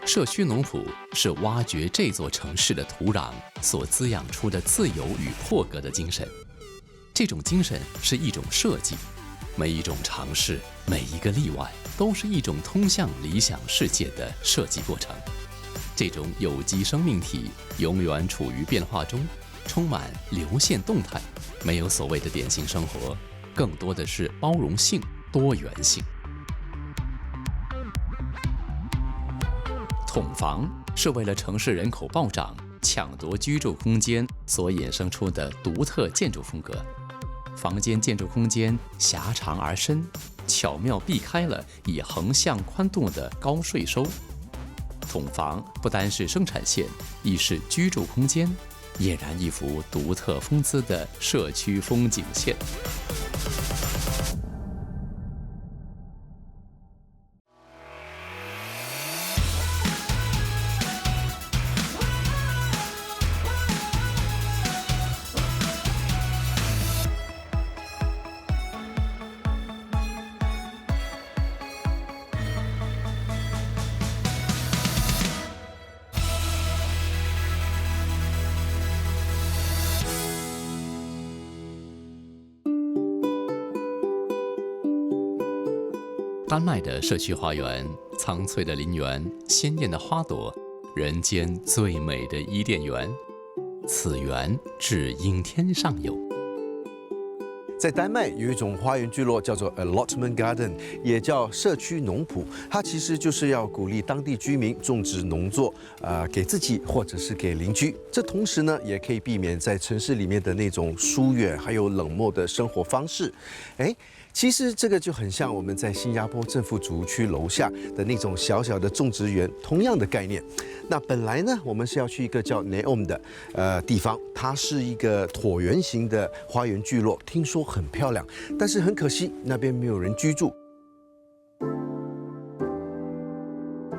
社区农圃是挖掘这座城市的土壤所滋养出的自由与破格的精神。这种精神是一种设计，每一种尝试，每一个例外，都是一种通向理想世界的设计过程。这种有机生命体永远处于变化中，充满流线动态，没有所谓的典型生活，更多的是包容性、多元性。统房是为了城市人口暴涨、抢夺居住空间所衍生出的独特建筑风格。房间建筑空间狭长而深，巧妙避开了以横向宽度的高税收。统房不单是生产线，亦是居住空间，俨然一幅独特风姿的社区风景线。丹麦的社区花园，苍翠的林园，鲜艳的花朵，人间最美的伊甸园。此园只应天上有。在丹麦有一种花园聚落叫做 Allotment Garden， 也叫社区农圃。它其实就是要鼓励当地居民种植农作，给自己或者是给邻居。这同时呢，也可以避免在城市里面的那种疏远还有冷漠的生活方式。其实这个就很像我们在新加坡政府主区楼下的那种小小的种植园，同样的概念。那本来呢，我们是要去一个叫 Neom 的地方，它是一个椭圆形的花园聚落，听说很漂亮，但是很可惜那边没有人居住。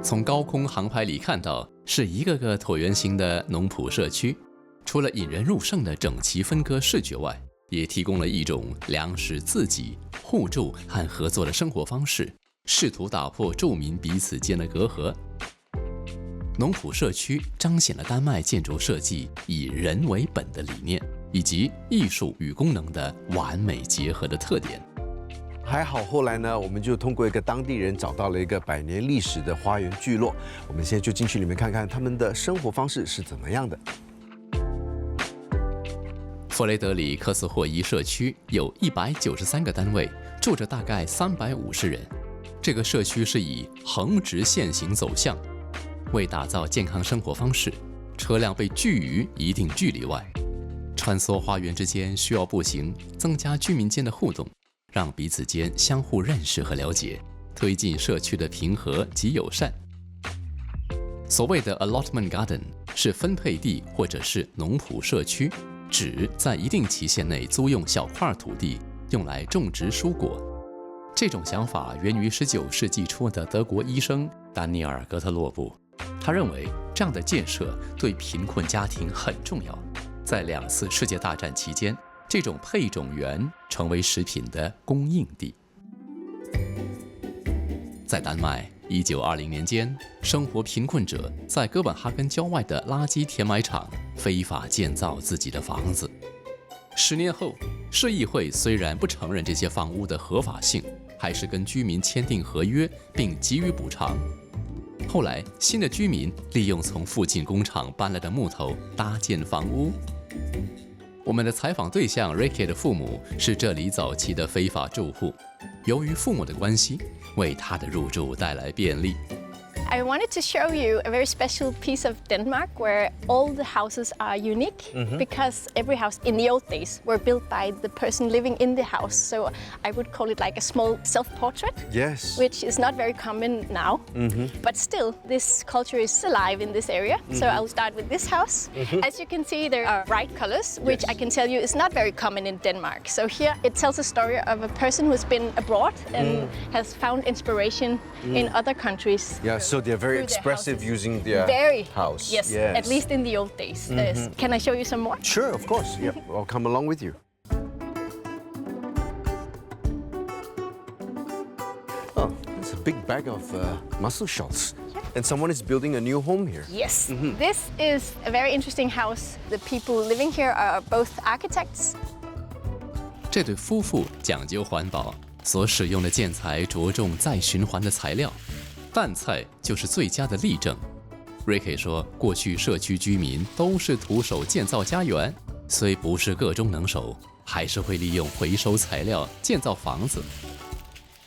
从高空航拍里看到，是一个个椭圆形的农圃社区，除了引人入胜的整齐分割视觉外，也提供了一种粮食自给、互助和合作的生活方式，试图打破住民彼此间的隔阂。农圃社区彰显了丹麦建筑设计以人为本的理念，以及艺术与功能的完美结合的特点。还好，后来呢，我们就通过一个当地人找到了一个100年历史的花园聚落。我们现在就进去里面看看他们的生活方式是怎么样的。弗雷德里克斯霍伊社区有193个单位，住着大概350人。这个社区是以横直线型走向，为打造健康生活方式，车辆被拒于一定距离外。穿梭花园之间需要步行，增加居民间的互动，让彼此间相互认识和了解，推进社区的平和及友善。所谓的 allotment garden 是分配地或者是农圃社区，指在一定期限内租用小块土地，用来种植蔬果。这种想法源于19世纪初的德国医生丹尼尔·格特洛布。他认为这样的建设对贫困家庭很重要。在2次世界大战期间，这种配种园成为食品的供应地。在丹麦，1920年间，生活贫困者在哥本哈根郊外的垃圾填埋场非法建造自己的房子。10年后，市议会虽然不承认这些房屋的合法性，还是跟居民签订合约并给予补偿。后来，新的居民利用从附近工厂搬来的木头搭建房屋。我们的采访对象 Ricky 的父母是这里早期的非法住户，由于父母的关系，为他的入住带来便利。I wanted to show you a very special piece of Denmark where all the houses are unique because every house in the old days were built by the person living in the house. So I would call it like a small self-portrait, Yes. which is not very common now. But still, this culture is alive in this area. So I'll start with this house. As you can see, there are bright colors, which I can tell you is not very common in Denmark. So here it tells a story of a person who's been abroad and has found inspiration in other countries. Yeah, so they're very expressive using their house. Yes, at least in the old days. Can I show you some more? Sure, of course. Yeah, I'll come along with you. Oh, it's a big bag of mussel shells. And someone is building a new home here. Yes, this is a very interesting house. The people living here are both architects. 这对夫妇讲究环保，所使用的建材着重再循环的材料，淡菜就是最佳的例证。Ricky 说，过去社区居民都是徒手建造家园，虽不是个中能手，还是会利用回收材料建造房子。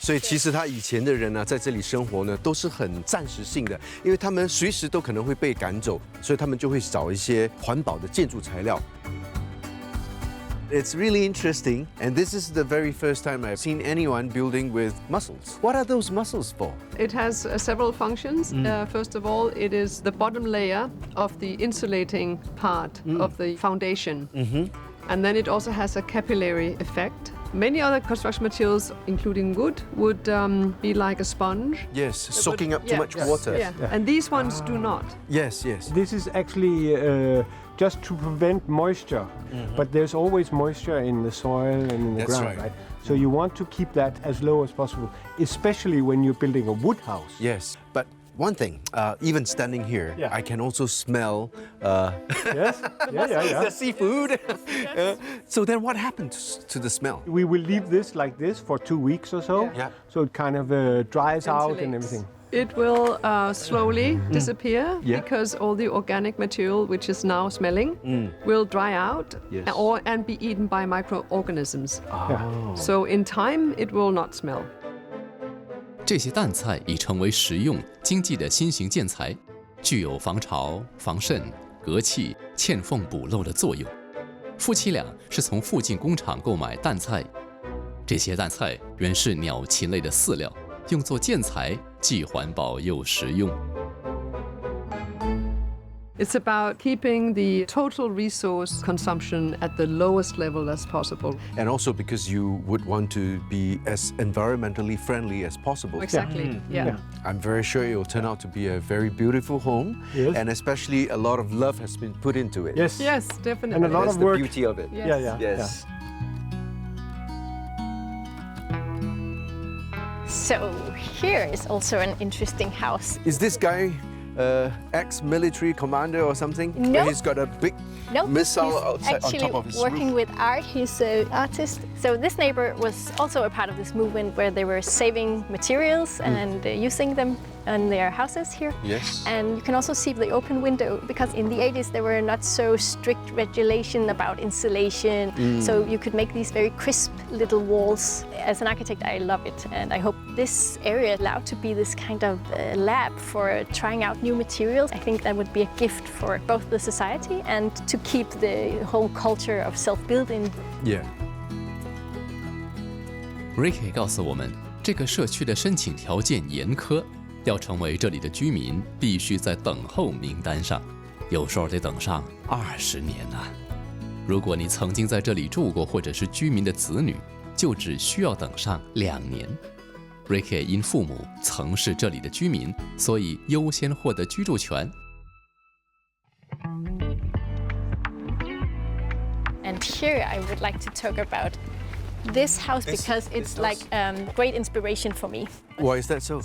所以其实他以前的人呢，在这里生活呢，都是很暂时性的，因为他们随时都可能会被赶走，所以他们就会找一些环保的建筑材料。It's really interesting, and this is the very first time I've seen anyone building with mussels. What are those mussels for? It has several functions. First of all, it is the bottom layer of the insulating part of the foundation. And then it also has a capillary effect. Many other construction materials, including wood, would be like a sponge. Yes, soaking up too much water. Yeah. And these ones do not. Yes, yes. This is actually just to prevent moisture, but there's always moisture in the soil and in the That's ground, right. So you want to keep that as low as possible, especially when you're building a wood house. Yes, but one thing, even standing here, Yeah. I can also smell Yes? Yeah. the seafood. So then what happens to the smell? We will leave this like this for 2 weeks or so, Yeah. so it kind of dries out and Ventilates. everything. It will slowly disappear Yeah. because all the organic material, which is now smelling, will dry out Yes. and be eaten by microorganisms. Oh. So in time, it will not smell. 这些淡菜已成为实用、经济的新型建材，具有防潮、防渗、隔气、嵌缝补漏的作用。夫妻俩是从附近工厂购买淡菜，这些淡菜原是鸟禽类的饲料，用作建材，既环保又实用。It's about keeping the total resource consumption at the lowest level as possible. And also because you would want to be as environmentally friendly as possible. Exactly. Yeah. I'm very sure it will turn out to be a very beautiful home. Yes. And especially a lot of love has been put into it. Yes. Yes, definitely. And a lot That's of the work. beauty of it. Yes. Yes. So here is also an interesting house. Is this guy ex-military commander or something? No. He's got a big No, missile he's outside on actually top of his working roof. with art. He's an artist. So this neighbor was also a part of this movement where they were saving materials and using them in their houses here. Yes. And you can also see the open window because in the 80s there were not so strict regulation about insulation. So you could make these very crisp little walls. As an architect, I love it. And I hope this area allowed to be this kind of lab for trying out new materials. I think that would be a gift for both the society and to keep the whole culture of self-building. Yeah. Ricky 告诉我们，这个社区的申请条件严苛，要成为这里的居民，必须在等候名单上，有时候得等上20年呐。如果你曾经在这里住过，或者是居民的子女，就只需要等上2年。Ricky 因父母曾是这里的居民，所以优先获得居住权。And here I would like to talk about this house because it's like great inspiration for me. Why is that so?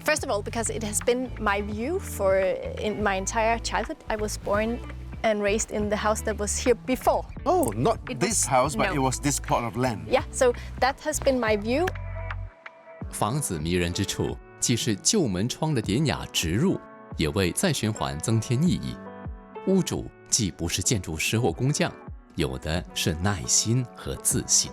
First of all, because it has been my view for in my entire childhood. I was born and raised in the house that was here before. Oh, not It this was- house, but no. it was this plot of land. Yeah, so that has been my view. 房子迷人之处，既是旧门窗的典雅植入，也为再循环增添意义。屋主既不是建筑师或工匠，有的是耐心和自信。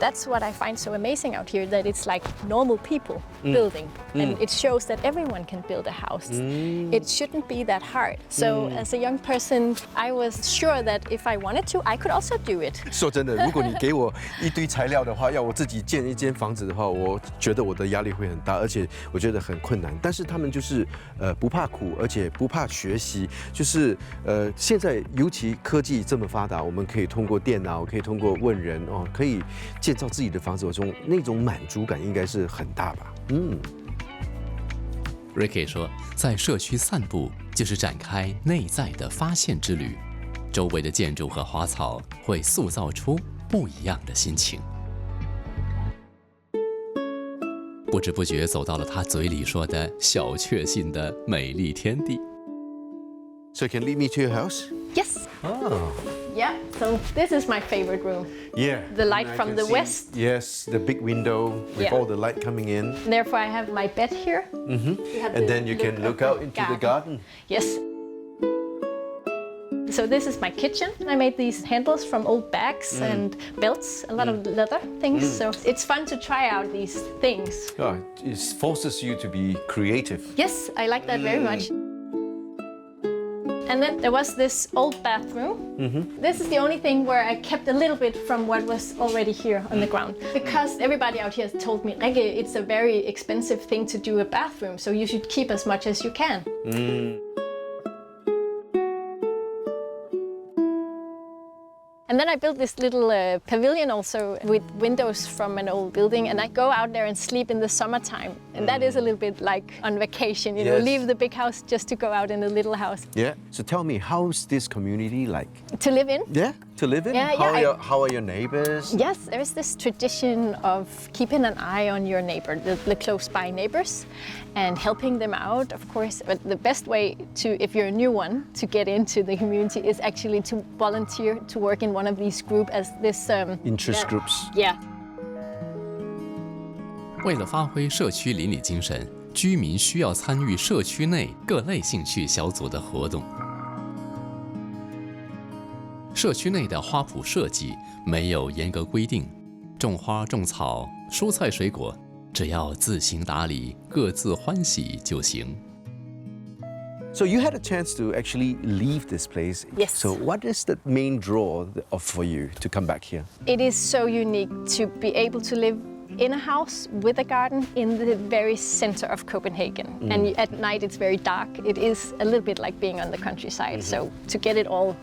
That's what I find so amazing out here, that it's like normal people building. And it shows that everyone can build a house. It shouldn't be that hard. So as a young person, I was sure that if I wanted to, I could also do it. 说真的，如果你给我一堆材料的话，要我自己建一间房子的话，我觉得我的压力会很大，而且我觉得很困难。但是他们就是不怕苦，而且不怕学习。就是现在尤其科技这么发达，我们可以通过电脑，可以通过问人哦，可以建造自己的房子，那种满足感应该是很大吧？Ricky 说，在社区散步就是展开内在的发现之旅，周围的建筑和花草会塑造出不一样的心情。不知不觉走到了他嘴里说的小确幸的美丽天地。So can you lead me to your house? Yes. Oh. Yeah. So this is my favorite room. Yeah. The light And I from can the see- west. Yes, the big window with Yeah. all the light coming in. Therefore, I have my bed here. And then you can look out into the garden. Yes. So this is my kitchen. I made these handles from old bags and belts, a lot of leather things. So it's fun to try out these things. Oh, it forces you to be creative. Yes, I like that very much. And then there was this old bathroom. This is the only thing where I kept a little bit from what was already here on the ground. Because everybody out here told me, Rikke, it's a very expensive thing to do a bathroom, so you should keep as much as you can. And then I built this little pavilion also with windows from an old building, and I go out there and sleep in the summertime. And that is a little bit like on vacation, you know, Yes. leave the big house just to go out in the little house. Yeah. So tell me, how's this community like? To live in? Yeah, to live in? Yeah, how, yeah, how are your neighbors? Yes, there is this tradition of keeping an eye on your neighbor, the close by neighbors, and helping them out, of course. But the best way to, if you're a new one, to get into the community is actually to volunteer to work in one of these groups as this Interest groups. Yeah. 为了发挥社区邻里精神，居民需要参与社区内各类兴趣小组的活动。社区内的花圃设计没有严格规定，种花种草、蔬菜水果，只要自行打理，各自欢喜就行。So you had a chance to actually leave this place. Yes. So what is the main draw for you to come back here? It is so unique to be able to live in a house with a garden in the very center of Copenhagen. And at night it's very dark. It is a little bit like being on the countryside. So to get it all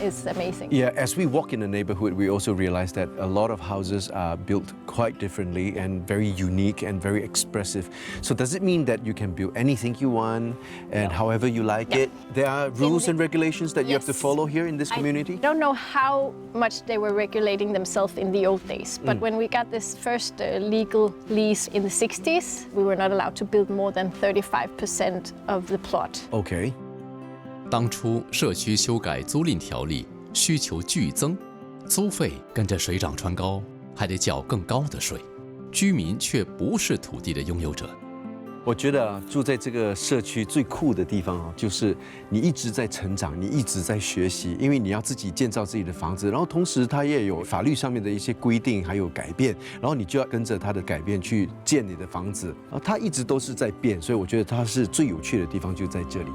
is amazing. Yeah, as we walk in the neighborhood, we also realize that a lot of houses are built quite differently and very unique and very expressive. So does it mean that you can build anything you want and however you like it? There are rules and regulations that you have to Yes. follow here in this community? I don't know how much they were regulating themselves in the old days, but when we got this first legal lease in the 60s, we were not allowed to build more than 35% of the plot. Okay. 当初社区修改租赁条例，需求剧增，租费跟着水涨船高，还得缴更高的税，居民却不是土地的拥有者。我觉得住在这个社区最酷的地方就是你一直在成长，你一直在学习，因为你要自己建造自己的房子，然后同时它也有法律上面的一些规定还有改变，然后你就要跟着它的改变去建你的房子，然后它一直都是在变，所以我觉得它是最有趣的地方就在这里。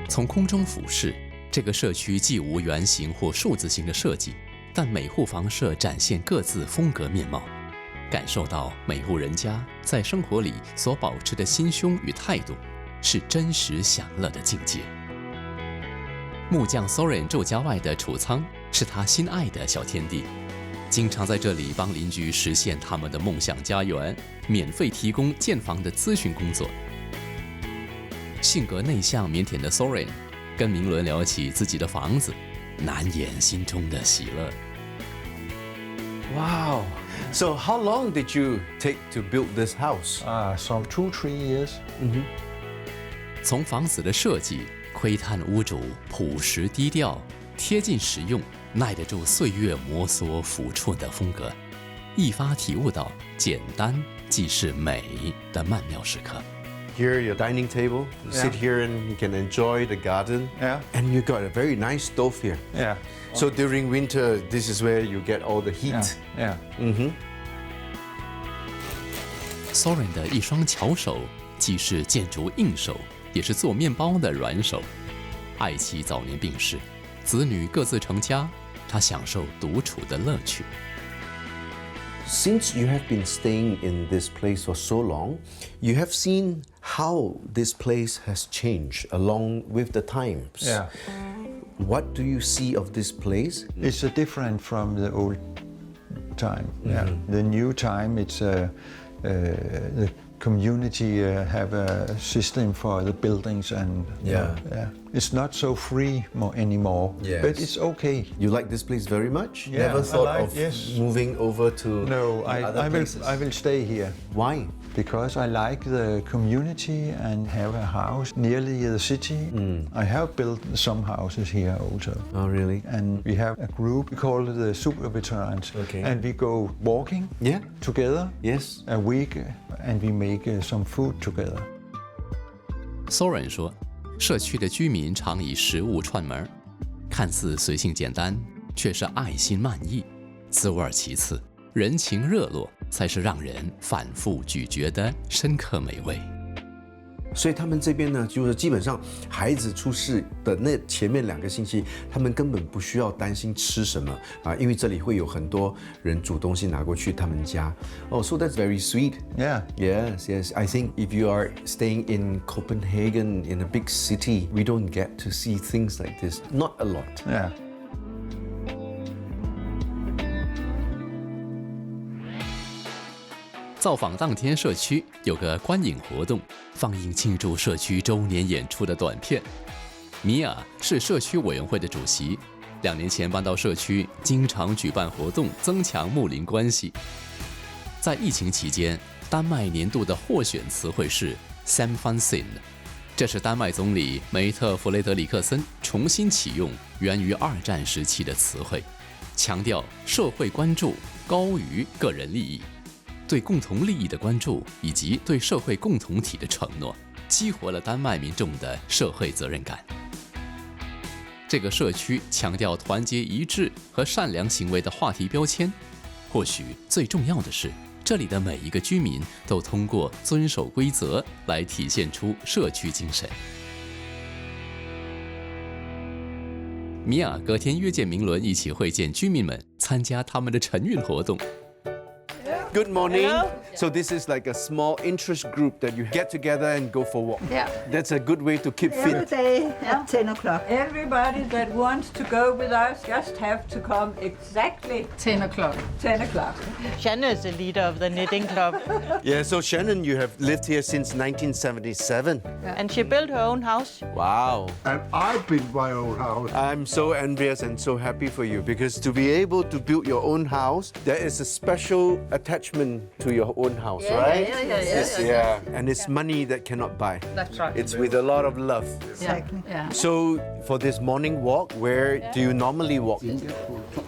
从空中俯视，这个社区既无圆形或数字形的设计，但每户房舍展现各自风格面貌，感受到每户人家在生活里所保持的心胸与态度，是真实享乐的境界。木匠 Soren 住家外的储仓是他心爱的小天地，经常在这里帮邻居实现他们的梦想家园，免费提供建房的咨询工作。性格内向腼腆的 Soren 跟明伦聊起自己的房子，难掩心中的喜乐。Wow! So how long did you take to build this house? Some 2-3 years. 从房子的设计窥探屋主朴实低调、贴近实用、耐得住岁月摩挲抚触的风格，一发体悟到简单即是美的曼妙时刻。Here, your dining table. You sit here and you can enjoy the garden. Yeah. And you got a very nice stove here. Yeah. So during winter, this is where you get all the heat. Yeah. Soren 的一双巧手，既是建筑硬手，也是做面包的软手。爱妻早年病逝，子女各自成家，他享受独处的乐趣。Since you have been staying in this place for so long, you have seen how this place has changed along with the times. Yeah. What do you see of this place? It's different from the old time. Yeah. The new time, it's the community have a system for the buildings and it's not so free anymore. Yes. But it's okay. You like this place very much? Yeah, Never I thought like- of yes. moving over to No, other places? I will stay here Why? because I like the community and have a house nearly the city. I have built some houses here also. Oh, really? And we have a group, we call it the Super Veterans. Okay. And we go walking Yeah. together Yes. a week and we make some food together. Soren 说，社区的居民常以食物串门，看似随性简单，却是爱心漫溢，滋味其次，人情热络才是让人反复咀嚼的深刻美味。所以他们这边呢，就是基本上孩子出世的那前面2个星期，他们根本不需要担心吃什么啊，因为这里会有很多人煮东西拿过去他们家。Oh, so that's very sweet. Yeah. Yes, yes. I think if you are staying in Copenhagen, in a big city, we don't get to see things like this. Not a lot. Yeah. 造访当天，社区有个观影活动，放映庆祝社区周年演出的短片。米娅是社区委员会的主席，2年前搬到社区，经常举办活动，增强睦邻关系。在疫情期间，丹麦年度的获选词汇是 Samfundssin， 这是丹麦总理梅特弗雷德里克森重新启用源于2战时期的词汇，强调社会关注高于个人利益。对共同利益的关注以及对社会共同体的承诺，激活了丹麦民众的社会责任感。这个社区强调团结一致和善良行为的话题标签，或许最重要的是，这里的每一个居民都通过遵守规则来体现出社区精神。米娅隔天约见明伦一起会见居民们，参加他们的晨运活动。Good morning. Hello. So this is like a small interest group that you get together and go for a walk. Yeah. That's a good way to keep Every fit. day at 10 o'clock. Everybody that wants to go with us just have to come exactly 10 o'clock. 10 o'clock. Shanna is the leader of the knitting club, Yeah, so Shannon, you have lived here since 1977. and she built her own house. Wow. And I built my own house. I'm so envious and so happy for you because to be able to build your own house, there is a special attachment to your own house, right? Yeah. And it's money that cannot buy. That's right. It's with a lot of love. Exactly. Yeah. So for this morning walk, where do you normally walk?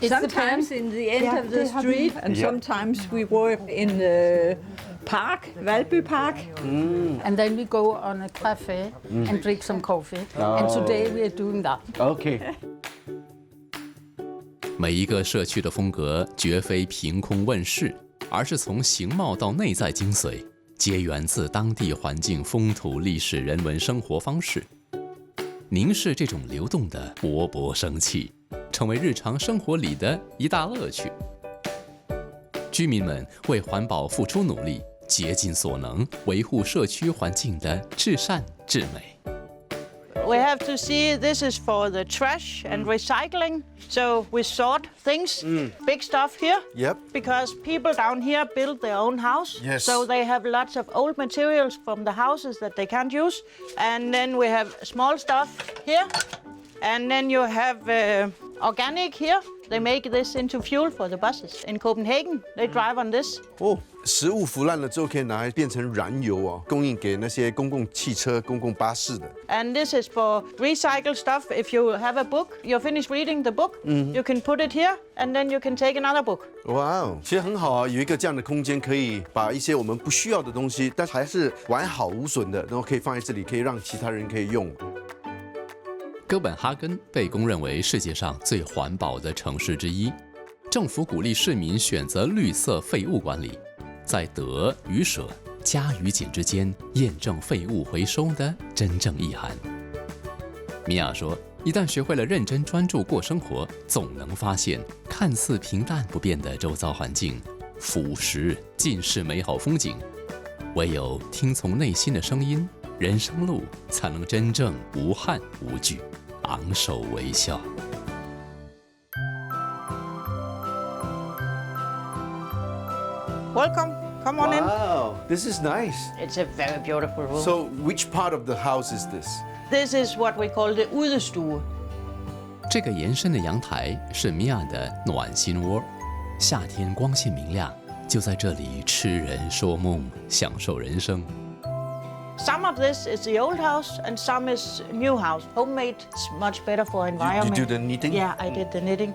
Sometimes in the end of the street, and Yeah. sometimes we walk in the park, Valby Park. And then we go on a cafe and drink some coffee. And today we are doing that. Okay. 每一个社区的风格绝非凭空问世，而是从形貌到内在精髓，皆源自当地环境、风土、历史、人文生活方式。凝视这种流动的勃勃生气，成为日常生活里的一大乐趣。居民们为环保付出努力，竭尽所能维护社区环境的至善至美。We have to see this is for the trash and recycling. So we sort things, big stuff here. Yep. Because people down here build their own house. Yes. So they have lots of old materials from the houses that they can't use. And then we have small stuff here. And then you have organic here. They make this into fuel for the buses. In Copenhagen, they drive on this. 哦，食物腐烂了之后可以拿来变成燃油哦，供应给那些公共汽车、公共巴士的。 And this is for recycled stuff. If you have a book, you're finished reading the book, you can put it here, and then you can take another book. 哇哦，其实很好啊，有一个这样的空间，可以把一些我们不需要的东西，但还是完好无损的，然后可以放在这里，可以让其他人可以用。哥本哈根被公认为世界上最环保的城市之一，政府鼓励市民选择绿色废物管理，在得与舍、加与减之间验证废物回收的真正意涵。米娅说，一旦学会了认真专注过生活，总能发现看似平淡不变的周遭环境，俯拾尽是美好风景。唯有听从内心的声音，人生路才能真正无憾无惧，昂首微笑。Welcome come on in. Wow, this is nice. It's a very beautiful room. So, which part of the house is this? This is what we call the udestue. 这个延伸的阳台是米娅的暖心窝，夏天光线明亮，就在这里痴人说梦，享受人生。Some of this is the old house and some is new house. Homemade is much better for You environment. do the knitting? Yeah, I did the knitting.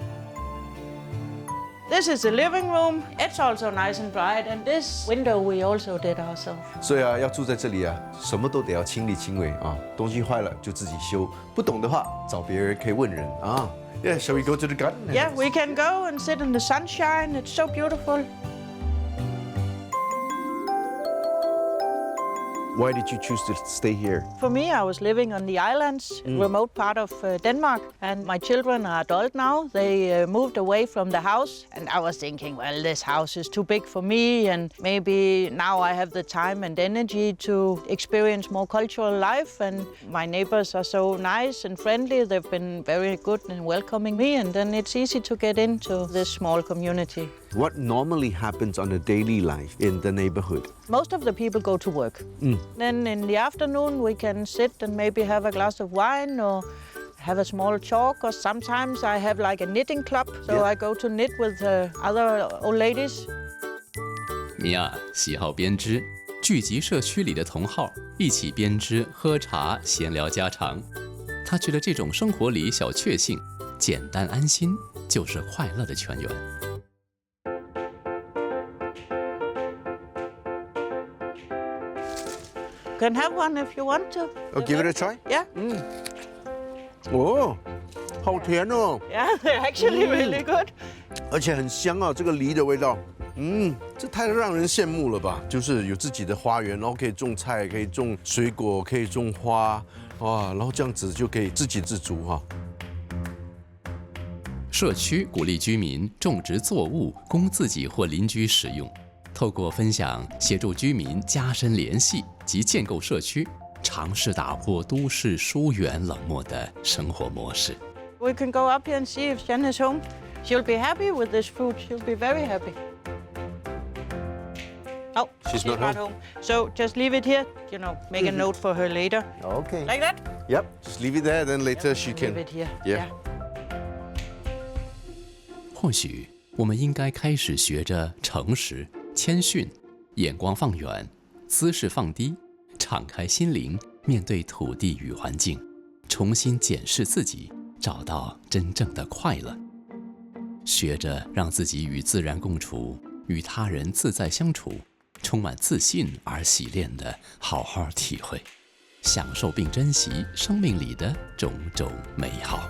This is the living room. It's also nice and bright. And this window we also did ourselves. 所以啊，要住在这里啊，什么都得要亲力亲为啊，东西坏了就自己修，不懂的话找别人可以问人啊。Yeah, shall we go to the garden? Yeah, we can go and sit in the sunshine. It's so beautiful. Why did you choose to stay here? For me, I was living on the islands, remote part of Denmark, and my children are adult now. They moved away from the house, and I was thinking, well, this house is too big for me, and maybe now I have the time and energy to experience more cultural life, and my neighbors are so nice and friendly. They've been very good in welcoming me, and then it's easy to get into this small community. What normally happens on a daily life in the neighborhood? Most of the people go to work. Then in the afternoon we can sit and maybe have a glass of wine or have a small talk, or sometimes I have like a knitting club, so Yeah. I go to knit with other old ladies. 米娅喜好编织，聚集社区里的同好，一起编织、喝茶、闲聊家常。她觉得这种生活里小确幸、简单安心，就是快乐的泉源。You can have one if you want to. Oh, give it a try. Yeah, 哦，好甜哦， yeah, they're actually really good. 而且很香啊，这个梨的味道。这太让人羡慕了吧！就是有自己的花园，然后可以种菜，可以种水果，可以种花，哇，然后这样子就可以自给自足哈。社区鼓励居民种植作物，供自己或邻居使用。透过分享，协助居民加深联系及建构社区，尝试打破都市疏远冷漠的生活模式。We can go up here and see if Jen is home. She'll be happy with this fruit. She'll be very happy. Oh, She's not home. So just leave it here, make a note for her later. Okay. Like that? Yep. Just leave it there, then later she can. Leave it here. Yeah. 或许我们应该开始学着诚实、谦逊，眼光放远，姿势放低，敞开心灵，面对土地与环境，重新检视自己，找到真正的快乐。学着让自己与自然共处，与他人自在相处，充满自信而洗练地好好体会，享受并珍惜生命里的种种美好。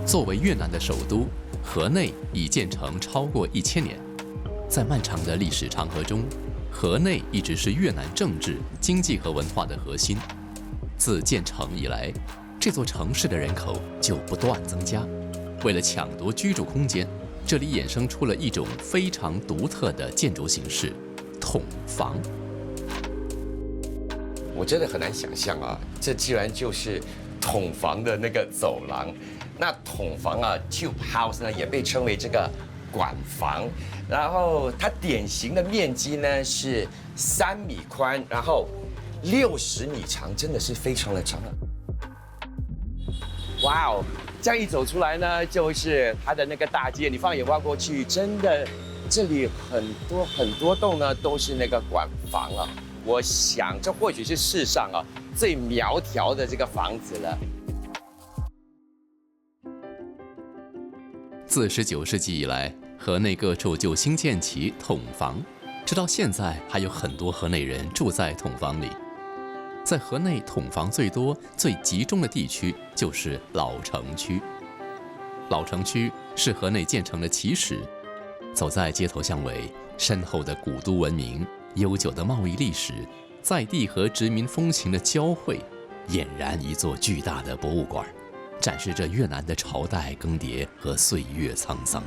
作为越南的首都，河内已建成超过1000年。在漫长的历史长河中，河内一直是越南政治、经济和文化的核心。自建成以来，这座城市的人口就不断增加。为了抢夺居住空间，这里衍生出了一种非常独特的建筑形式——筒房。我真的很难想象啊，这居然就是筒房的那个走廊。那筒房啊 ，tube house 呢，也被称为这个管房。然后它典型的面积呢是3米宽，然后60米长，真的是非常的长。哇哦，这样一走出来呢，就是它的那个大街，你放眼望过去，真的这里很多栋呢都是那个管房啊。我想这或许是世上啊最苗条的这个房子了。自19世纪以来，河内各处就兴建起筒房，直到现在还有很多河内人住在筒房里。在河内，筒房最多、最集中的地区就是老城区。老城区是河内建成的起始，走在街头巷尾，深厚的古都文明、悠久的贸易历史、在地和殖民风情的交汇，俨然一座巨大的博物馆，展示着越南的朝代更迭和岁月沧桑。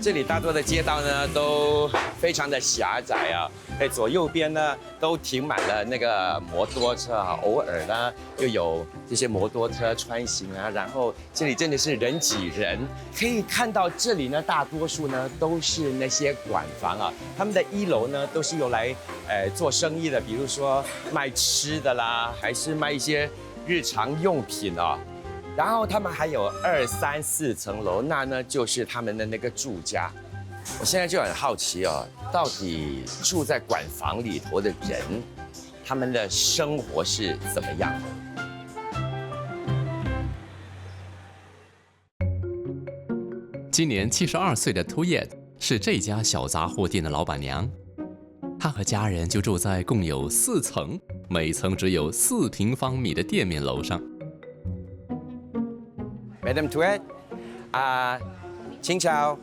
这里大多的街道呢都非常的狭窄啊，在左右边呢都停满了那个摩托车啊，偶尔呢又有这些摩托车穿行啊，然后这里真的是人挤人。可以看到这里呢，大多数呢都是那些馆房啊，他们的1楼呢都是用来做生意的，比如说卖吃的啦，还是卖一些日常用品啊。然后他们还有2、3、4层楼，那呢就是他们的那个住家。我现在就很好奇哦，到底住在馆房里头的人，他们的生活是怎么样的？今年72岁的 Tuyet 是这家小杂货店的老板娘，她和家人就住在共有4层，每层只有4平方米的店面楼上。Madam Tuyet， 请巧。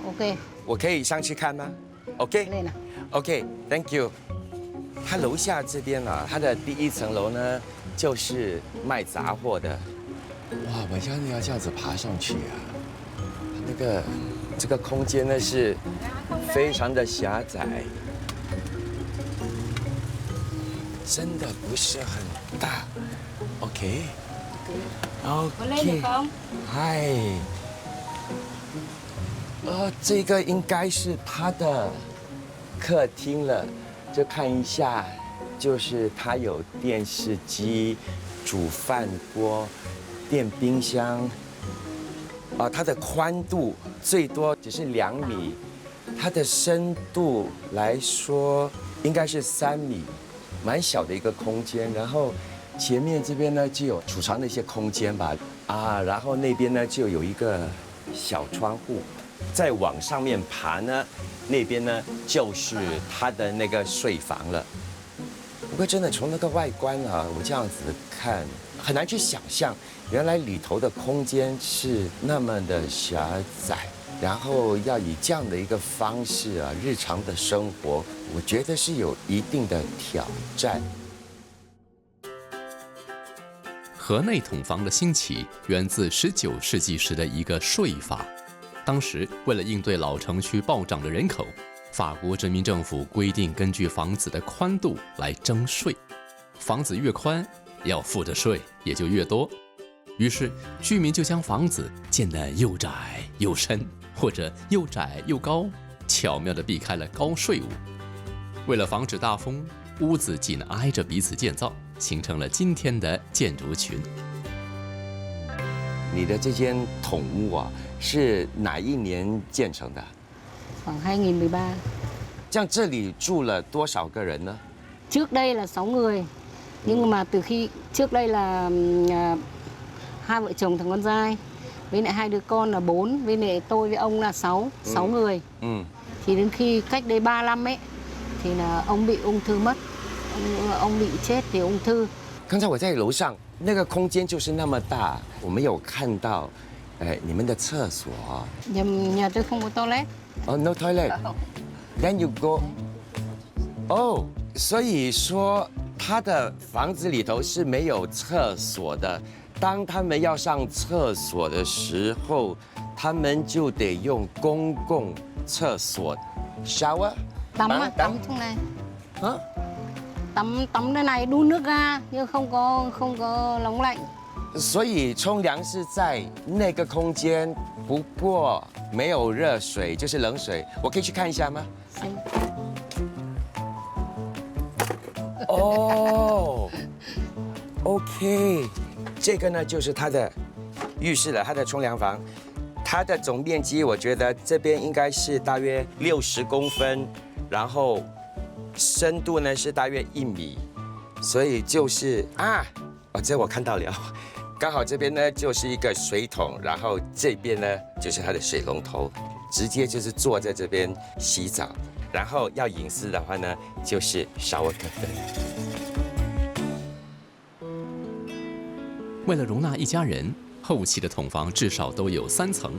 OK， 我可以上去看吗 ？OK，Thank you。他楼下这边啊，他的第1层楼呢，就是卖杂货的。哇，我真的要这样子爬上去啊！这个空间呢是非常的狭窄，真的不是很大。OK，嗨。这个应该是他的客厅了，就看一下，就是他有电视机、煮饭锅、电冰箱。它的宽度最多只是2米，它的深度来说应该是3米，蛮小的一个空间。然后前面这边呢就有储藏的一些空间吧，然后那边呢就有一个小窗户。再往上面爬呢，那边呢就是他的那个睡房了。不过真的从那个外观啊，我这样子看很难去想象，原来里头的空间是那么的狭窄，然后要以这样的一个方式啊，日常的生活，我觉得是有一定的挑战。河内筒房的兴起源自19世纪时的一个税法。当时，为了应对老城区暴涨的人口，法国殖民政府规定根据房子的宽度来征税，房子越宽，要付的税也就越多。于是，居民就将房子建得又窄又深，或者又窄又高，巧妙地避开了高税务。为了防止大风，屋子紧挨着彼此建造，形成了今天的建筑群。你的这间筒屋啊，是哪一年建成的？khoảng 2013。像这里住了多少个人呢？ Trước đây là 6 người, nhưng mà từ khi trước đây là 2 vợ chồng thằng con trai, với lại 2 đứa con là 4, với lại tôi với ông là 6 người. Thì đến khi cách đây 3 năm ấy, thì là ông bị ung thư mất, ông bị chết vì ung thư. 刚才我在楼上，那个空间就是那么大，我没有看到，你们的厕所。Nhà tôi không có toilet. No toilet. Then you go. 所以说他的房子里头是没有厕所的。当他们要上厕所的时候，他们就得用公共厕所 shower. Tắm trong này. Tắm nơi này đun nước ra nhưng không có nóng lạnh. 所以冲凉是在那个空间，不过没有热水，就是冷水。我可以去看一下吗？OK， 这个呢就是它的浴室了，它的冲凉房。它的总面积我觉得这边应该是大约60公分，然后深度呢是大约1米，所以就是这我看到了，刚好这边呢就是一个水桶，然后这边呢就是它的水龙头，直接就是坐在这边洗澡，然后要隐私的话呢就是 shower curtain。为了容纳一家人，后期的筒房至少都有3层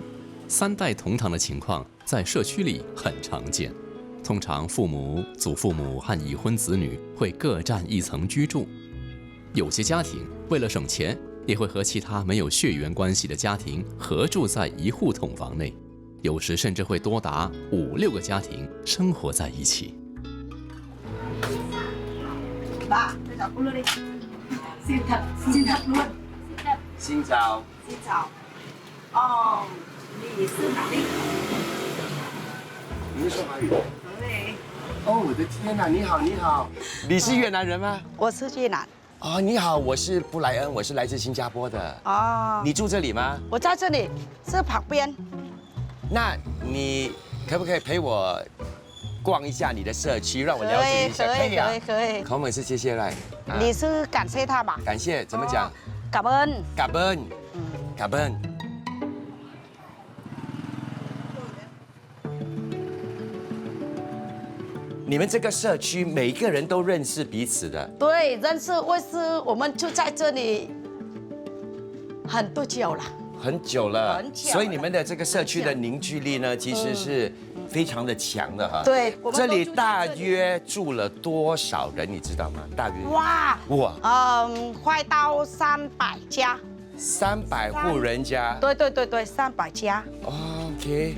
，3代同堂的情况在社区里很常见。通常父母、祖父母和已婚子女会各占1层居住。有些家庭为了省钱，也会和其他没有血缘关系的家庭合住在一户筒房内。有时甚至会多达5、6个家庭生活在一起。Bà, tôi chọn cô luôn đi. Xin thật luôn. Xin chào. Xin chào. Ni是哪里？你说华语？对。哦，我的天哪！你好，你好。你是越南人吗？我是越南。哦，你好，我是布莱恩，我是来自新加坡的。哦。你住这里吗？我在这里，这旁边。那你可不可以陪我逛一下你的社区，让我了解一下？可以。口吻是谢谢来。你是感谢他吧？感谢怎么讲？感恩。感恩。感恩。你们这个社区每一个人都认识彼此的。对，认识，我们就在这里很多久了。很久了，所以你们的这个社区的凝聚力呢，其实是非常的强的哈。对，这里大约住了多少人，你知道吗？大约哇，快到300家，300户人家。对，300家。OK。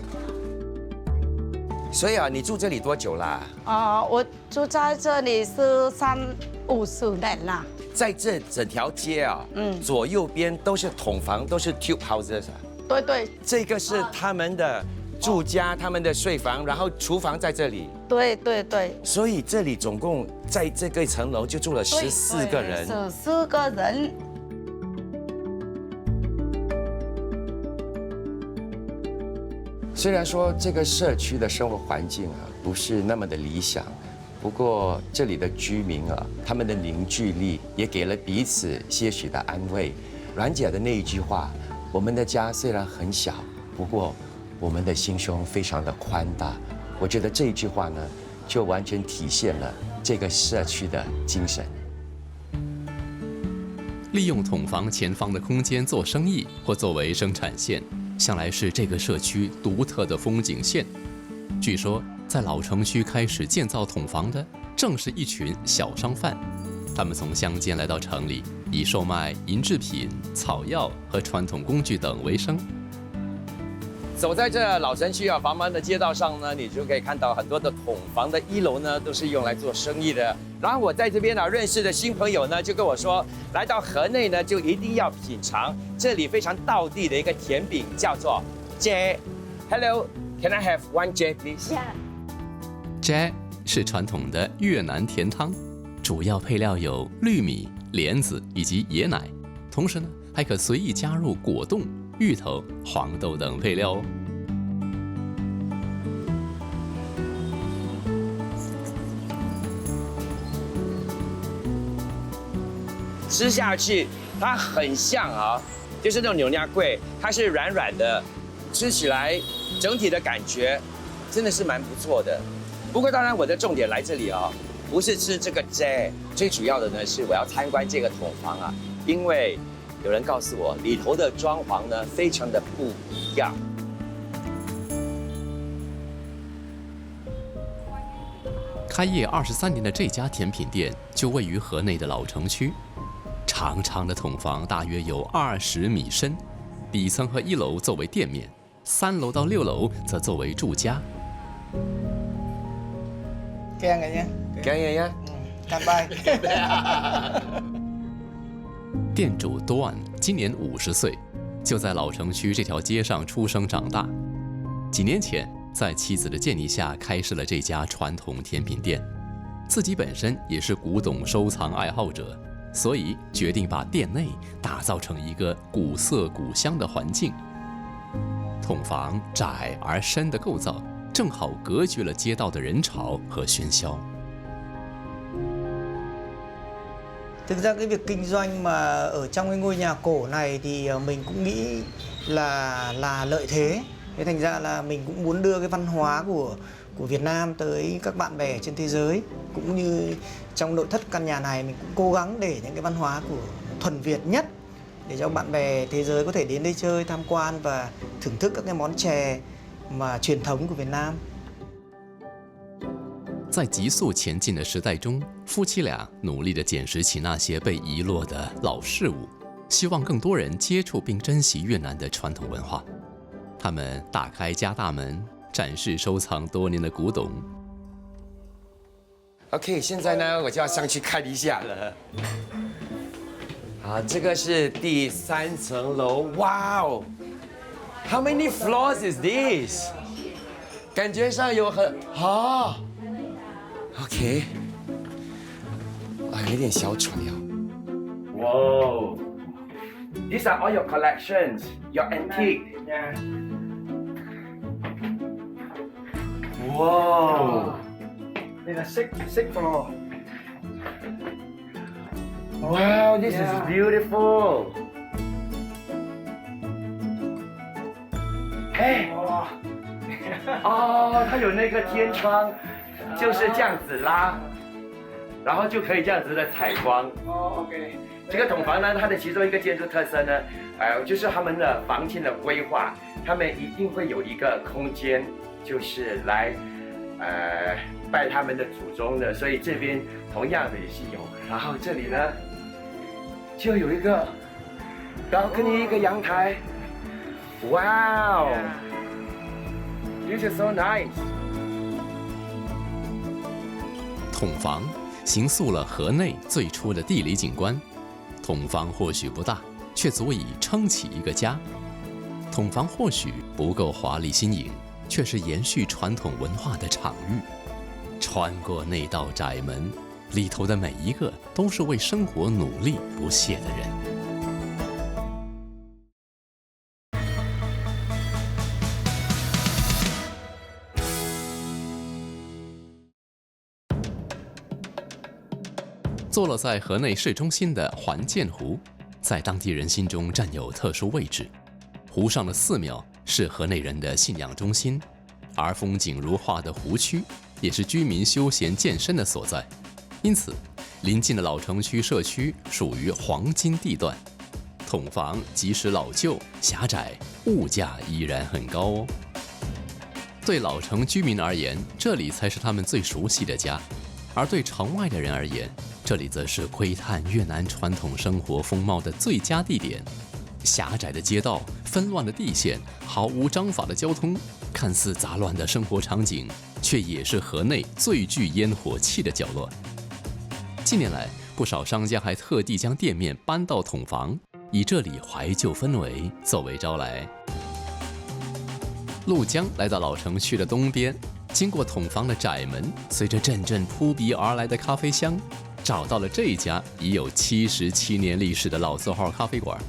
所以啊，你住这里多久啦？我住在这里是30-50年了。在这整条街啊，左右边都是筒房，都是 tube houses 啊。对。这个是他们的住家，他们的睡房，然后厨房在这里。对。所以这里总共在这个层楼就住了14个人。14个人。虽然说这个社区的生活环境啊不是那么的理想。不过这里的居民啊，他们的凝聚力也给了彼此些许的安慰。阮姐的那一句话：“我们的家虽然很小，不过我们的心胸非常的宽大。”我觉得这一句话呢，就完全体现了这个社区的精神。利用筒房前方的空间做生意或作为生产线，向来是这个社区独特的风景线。据说，在老城区开始建造筒房的，正是一群小商贩。他们从乡间来到城里，以售卖银制品、草药和传统工具等为生。走在这老城区啊繁忙的街道上呢，你就可以看到很多的筒房的1楼呢，都是用来做生意的。然后我在这边呢认识的新朋友呢，就跟我说，来到河内呢，就一定要品尝这里非常道地的一个甜饼，叫做煎。Hello, can I have one jet, please? Jet 是传统的越南甜汤，主要配料有绿米、莲子以及椰奶，同时呢还可随意加入果冻、芋头、黄豆等配料哦。吃下去它很像啊，就是那种牛肉粿，它是软软的，吃起来整体的感觉真的是蛮不错的。不过当然我的重点来这里啊，不是吃这个煎，最主要的呢是我要参观这个筒房啊，因为有人告诉我里头的装潢呢非常的不一样。开业23年的这家甜品店就位于河内的老城区，长长的筒房大约有20米深，底层和1楼作为店面，3楼到6楼则作为住家。Kèn rồi nha. Kèn rồi nha.乾杯。店主Doan今年50岁，就在老城区这条街上出生长大。几年前，在妻子的建议下，开设了这家传统甜品店。自己本身也是古董收藏爱好者，所以决定把店内打造成一个古色古香的环境。筒房窄而深的构造，正好隔绝了街道的人潮和喧嚣。Thực ra cái việc kinh doanh mà ở trong cái ngôi nhà cổ này thì mình cũng nghĩ là lợi thế. Thế thành ra là mình cũng muốn đưa cái văn hóa của Việt Nam tới các bạn bè trên thế giới, cũng như trong nội thất căn nhà này mình cũng cố gắng để những cái văn hóa của thuần Việt nhất để cho bạn bè thế giới có thể đến đây chơi, tham quan và thưởng thức các cái món chè mà truyền thống của Việt Nam。在急速前进的时代中，夫妻俩努力地捡拾起那些被遗落的老事物，希望更多人接触并珍惜越南的传统文化。他们打开家大门，展示收藏多年的古董。OK， 现在呢，我就要上去看一下了。好，这个是第3层楼，哇哦 ！How many floors is this？ 感觉上有很OK， 有点小喘呀。Wow, these are all your collections, your antique. Yeah. Wow. It's a sixth floor. Wow, this is beautiful. 哎，它有那个天窗，就是这样子拉，然后就可以这样子的采光。OK。这个筒房呢，它的其中一个建筑特色呢，就是他们的房间的规划，他们一定会有一个空间，就是来拜他们的祖宗的，所以这边同样的也是有。然后这里呢，就有一个balcony，一个阳台。哇哦 ，This is so nice。筒房形塑了河内最初的地理景观。筒房或许不大，却足以撑起一个家。筒房或许不够华丽新颖，却是延续传统文化的场域。穿过那道窄门，里头的每一个都是为生活努力不懈的人。坐落在河内市中心的环建湖，在当地人心中占有特殊位置。湖上的寺庙是河内人的信仰中心，而风景如画的湖区也是居民休闲健身的所在。因此，临近的老城区社区属于黄金地段。筒房即使老旧狭窄，物价依然很高哦。对老城居民而言，这里才是他们最熟悉的家；而对城外的人而言，这里则是窥探越南传统生活风貌的最佳地点。狭窄的街道、纷乱的地线、毫无章法的交通，看似杂乱的生活场景，却也是河内最具烟火气的角落。近年来，不少商家还特地将店面搬到筒房，以这里怀旧氛围作为招来。陆江来到老城区的东边，经过筒房的窄门，随着阵阵扑鼻而来的咖啡香，找到了这家已有77年历史的老字号咖啡馆。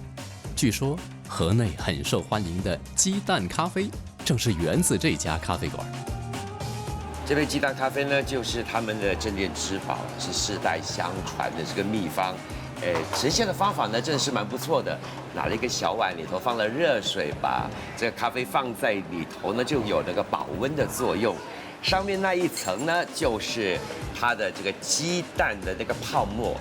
据说河内很受欢迎的鸡蛋咖啡，正是源自这家咖啡馆。这杯鸡蛋咖啡呢，就是他们的镇店之宝，是世代相传的这个秘方。呈现的方法呢，真的是蛮不错的。拿了一个小碗，里头放了热水，把这个咖啡放在里头呢，就有那个保温的作用。上面那一层呢，就是它的这个鸡蛋的那个泡沫。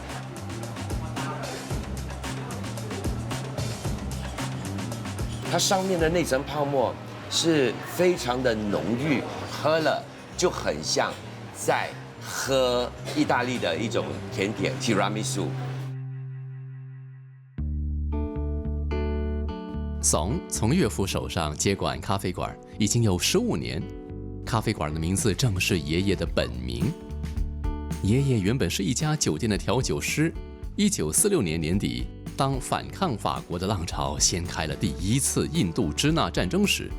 它上面的那层泡沫是非常的浓郁，喝了就很像在喝意大利的一种甜点 tiramisu。Song 从岳父手上接管咖啡馆已经有15年，咖啡馆的名字正是爷爷的本名。爷爷原本是一家酒店的调酒师。1946年年底，当反抗法国的浪潮掀开了第一次印度支那战争时，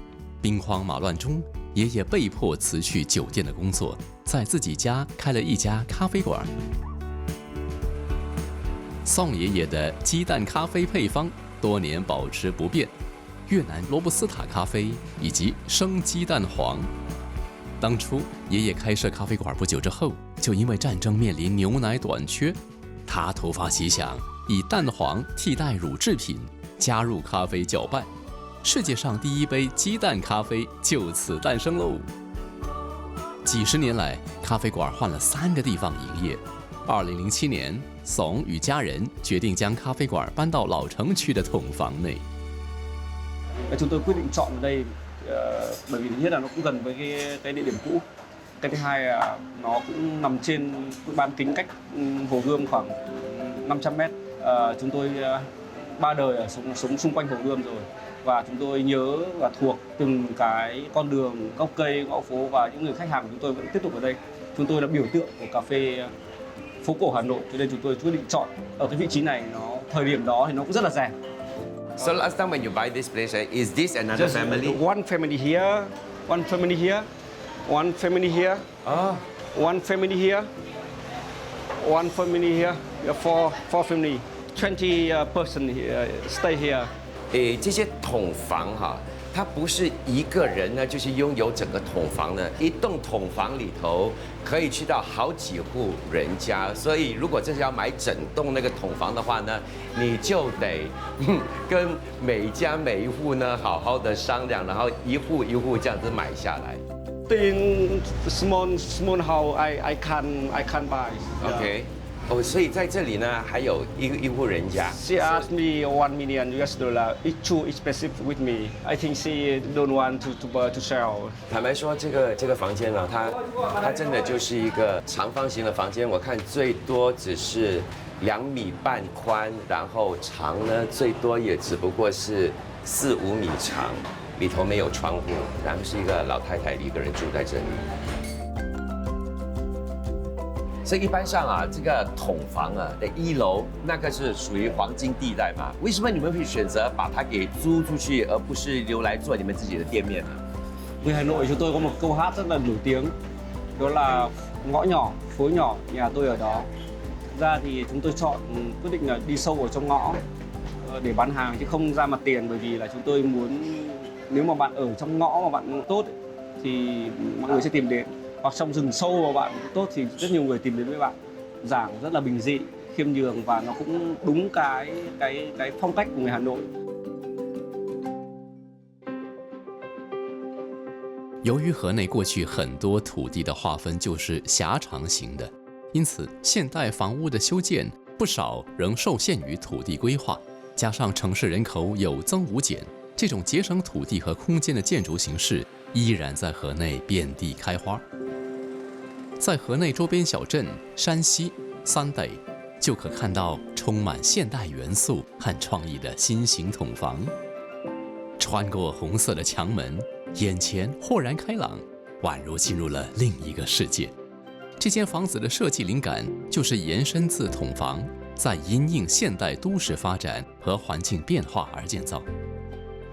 兵荒马乱中，爷爷被迫辞去酒店的工作，在自己家开了一家咖啡馆。宋爷爷的鸡蛋咖啡配方多年保持不变，越南罗布斯塔咖啡以及生鸡蛋黄。当初爷爷开设咖啡馆不久之后，就因为战争面临牛奶短缺，他突发奇想，以蛋黄替代乳制品，加入咖啡搅拌，世界上第一杯鸡蛋咖啡就此诞生喽。几十年来，咖啡馆换了3个地方营业。2007年，宋与家人决定将咖啡馆搬到老城区的筒房内。Chúng tôi quyết định chọn ở đây bởi vì thứ nhất là nó cũng gần với cái địa điểm cũ. Cái thứ hai là nó cũng nằm trên bán kính cách Hồ Gươm khoảng 500 mét. Chúng tôi ba đời ở sống xung quanh Hồ Gươm rồi. Và chúng tôi nhớ và thuộc từng cái con đường, góc cây, ngõ phố và những người khách hàng của chúng tôi vẫn tiếp tục ở đây. Chúng tôi là biểu tượng của cà phê phố cổ Hà Nội, cho nên chúng tôi quyết định chọn ở cái vị trí này. Thời điểm đó thì nó cũng rất là rẻ. So last time when you buy this place, is this another family? One family here, one family here, one family here, one family here, one family here. Four family, 20 person here, stay here. 这些筒房哈，它不是一个人呢，就是拥有整个筒房的。一栋筒房里头可以去到好几户人家，所以如果真是要买整栋那个筒房的话呢，你就得跟每家每一户呢好好的商量，然后一户一户这样子买下来。In small house, I can buy. OK. 所以在这里呢，还有一户人家。She asked me $1 million. It's too expensive with me. I think she don't want to sell. 坦白说，这个房间呢，它真的就是一个长方形的房间。我看最多只是2.5米宽，然后长呢最多也只不过是4、5米长，里头没有窗户，然后是一个老太太一个人住在这里。所以一般上啊，这个筒房啊的1楼那个是属于黄金地带嘛？为什么你们会选择把它给租出去，而不是留来做你们自己的店面呢？ Người Hà Nội chúng tôi có một câu hát rất là nổi tiếng, đó là ngõ nhỏ, phố nhỏ, nhà tôi ở đó. Thực ra thì chúng tôi quyết định là đi sâu vào trong ngõ để bán hàng chứ không ra mặt tiền, bởi vì là chúng tôi muốn nếu mà bạn ở trong ngõ mà bạn tốt thì mọi người sẽ tìm đến. Hoặc trong rừng sâu mà bạn tốt thì rất nhiều người tìm đến với bạn. Giảng rất là bình dị, khiêm nhường và nó cũng đúng cái phong cách của người Hà Nội. 由于河内过去很多土地的划分就是狭长型的，因此现代房屋的修建不少仍受限于土地规划，加上城市人口有增无减，这种节省土地和空间的建筑形式依然在河内遍地开花。在河内周边小镇山西、三得，就可看到充满现代元素和创意的新型筒房。穿过红色的墙门，眼前豁然开朗，宛如进入了另一个世界。这间房子的设计灵感就是延伸自筒房，在因应现代都市发展和环境变化而建造。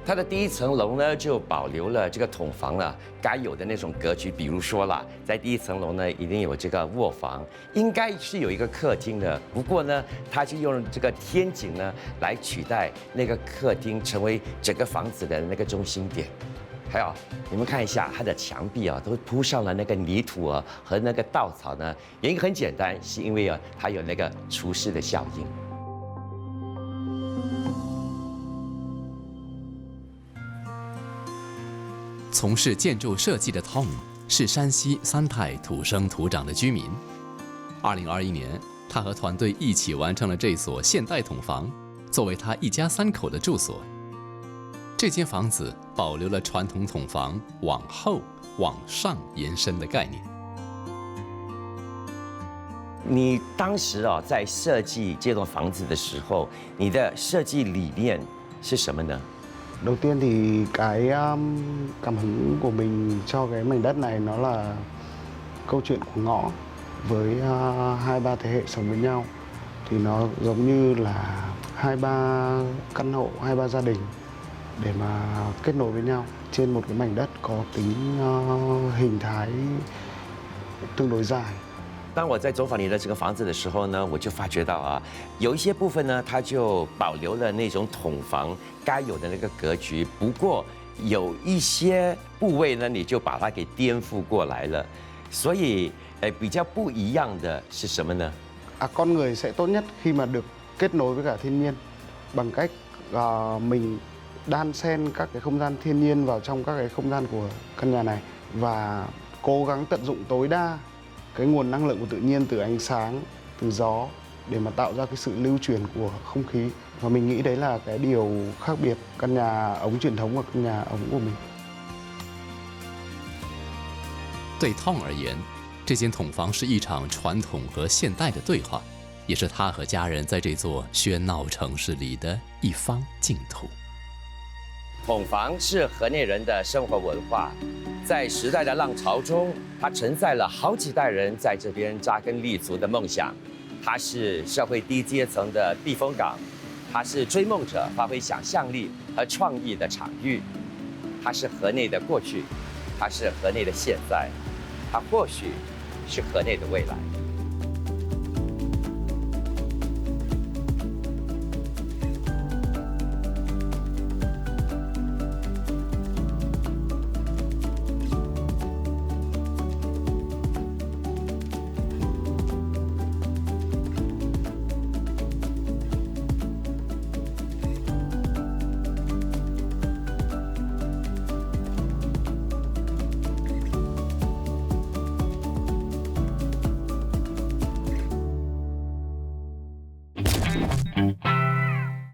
它的第1层楼呢，就保留了这个筒房啊该有的那种格局。比如说啦，在第1层楼呢，一定有这个卧房，应该是有一个客厅的。不过呢，它就用这个天井呢来取代那个客厅，成为整个房子的那个中心点。还有，你们看一下它的墙壁啊，都铺上了那个泥土啊和那个稻草呢。原因很简单，是因为啊，它有那个除湿的效应。从事建筑设计的 Tom 是山西三太土生土长的居民。2021年，他和团队一起完成了这所现代筒房，作为他一家3口的住所。这间房子保留了传统筒房往后、往上延伸的概念。你当时啊，在设计这栋房子的时候，你的设计理念是什么呢？ Đầu tiên thì cái cảm hứng của mình cho cái mảnh đất này nó là câu chuyện của ngõ với 2-3 thế hệ sống với nhau, thì nó giống như là 2-3 căn hộ, 2-3 gia đình để mà kết nối với nhau trên một cái mảnh đất có tính hình thái tương đối dài. 当我在走访你的这个房子的时候呢，我就发觉到啊，有一些部分呢，它就保留了那种筒房该有的那个格局。不过有一些部位呢，你就把它给颠覆过来了。所以，比较不一样的是什么呢？ Con người sẽ tốt nhất khi mà được kết nối với cả thiên nhiên bằng cách mình đan xen các cái không gian thiên nhiên vào trong các cái không gian của căn nhà này và cố gắng tận dụng tối đa cái nguồn năng lượng của tự nhiên từ ánh sáng, từ gió để mà tạo ra cái sự lưu truyền của không khí. Và mình nghĩ đấy là cái điều khác biệt căn nhà ống truyền thống và căn nhà ống của mình. 对 Tom 而言，这间筒房是一场传统和现代的对话。也是他和家人在这座喧闹城市里的一方净土。筒房是河内人的生活文化，在时代的浪潮中，它承载了好几代人在这边扎根立足的梦想。它是社会低阶层的避风港，它是追梦者发挥想象力和创意的场域。它是河内的过去，它是河内的现在，它或许是河内的未来。